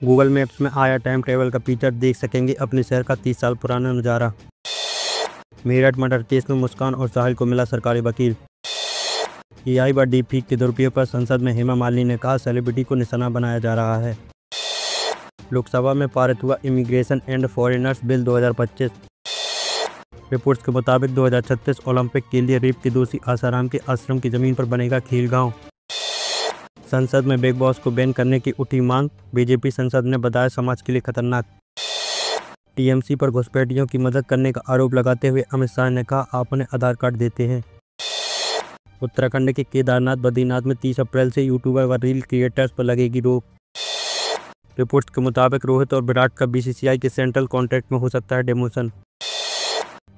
Google maps में आया time travel का फीचर, देख सकेंगे अपने शहर का 30 साल पुराना नज़ारा। मेरठ मर्डर केस में मुस्कान और साहिल को मिला सरकारी वकील। एआई व डीपफेक के दुरुपयोग पर संसद में हेमा मालिनी ने कहा, सेलिब्रिटी को निशाना बनाया जा रहा है। लोकसभा में पारित हुआ immigration and foreigners bill 2025। Reports के मुताबिक 2036 ओलंपिक के लिए रेप के दोषी आसाराम के आश्रम की जमीन पर बनेगा खेल गांव। संसद में बिग बॉस को बैन करने की उठी मांग, बीजेपी सांसद ने बताया समाज के लिए खतरनाक। टीएमसी पर घुसपैठियों की मदद करने का आरोप लगाते हुए अमित शाह ने कहा, आप उन्हें आधार कार्ड देते हैं। उत्तराखंड के केदारनाथ बद्रीनाथ में 30 अप्रैल से यूट्यूबर व रील क्रिएटर्स पर लगेगी रोक। रिपोर्ट्स के मुताबिक रोहित और विराट का बीसीसीआई के सेंट्रल कॉन्ट्रैक्ट में हो सकता है डिमोशन।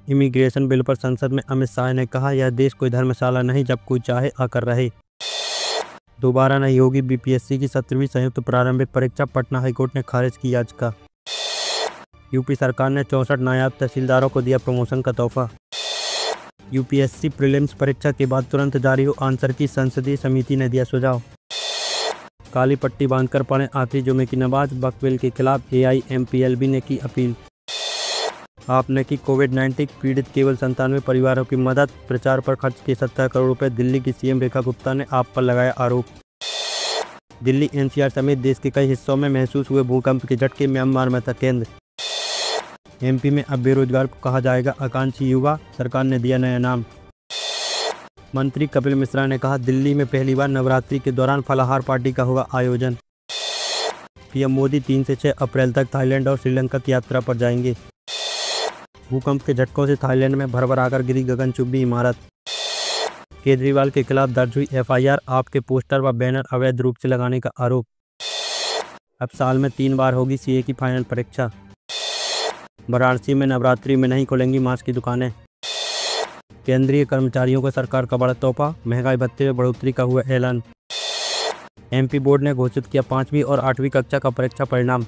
इमिग्रेशन बिल पर संसद में अमित शाह ने कहा, यह देश कोई धर्मशाला नहीं जब कोई चाहे आकर रहे। दोबारा नहीं होगी बीपीएससी की 17वीं संयुक्त प्रारंभिक परीक्षा, पटना हाईकोर्ट ने खारिज की याचिका। यूपी सरकार ने 64 नायब तहसीलदारों को दिया प्रमोशन का तोहफा। यूपीएससी प्रीलिम्स परीक्षा के बाद तुरंत जारी हो आंसर की, संसदीय समिति ने दिया सुझाव। काली पट्टी बांधकर पढ़ें आखिरी जुमे की नमाज, बकविल के खिलाफ एआईएमपीएलबी ने की अपील। आपने की कोविड-19 पीड़ित केवल 97 परिवारों की मदद, प्रचार पर खर्च किए 70 करोड़ रुपए, दिल्ली की सीएम रेखा गुप्ता ने आप पर लगाया आरोप। दिल्ली एनसीआर समेत देश के कई हिस्सों में महसूस हुए भूकंप के झटके, म्यांमार में था केंद्र। एमपी में अब बेरोजगार को कहा जाएगा आकांक्षी युवा, सरकार ने दिया नया नाम। मंत्री कपिल मिश्रा ने कहा, दिल्ली में पहली बार नवरात्रि के दौरान फलाहार पार्टी का होगा आयोजन। पीएम मोदी 3 से 6 अप्रैल तक थाईलैंड और श्रीलंका की यात्रा पर जाएंगे। भूकंप के झटकों से थाईलैंड में भरभराकर गिरी गगनचुंबी इमारत। केजरीवाल के खिलाफ दर्ज हुई एफआईआर, आपके पोस्टर व बैनर अवैध रूप से लगाने का आरोप। अब साल में 3 बार होगी सीए की फाइनल परीक्षा। वाराणसी में नवरात्रि में नहीं खुलेंगी मांस की दुकानें। केंद्रीय कर्मचारियों को सरकार का बड़ा तोहफा, महंगाई भत्ते में बढ़ोतरी का हुआ ऐलान। एमपी बोर्ड ने घोषित किया 5वीं और 8वीं कक्षा का परीक्षा परिणाम।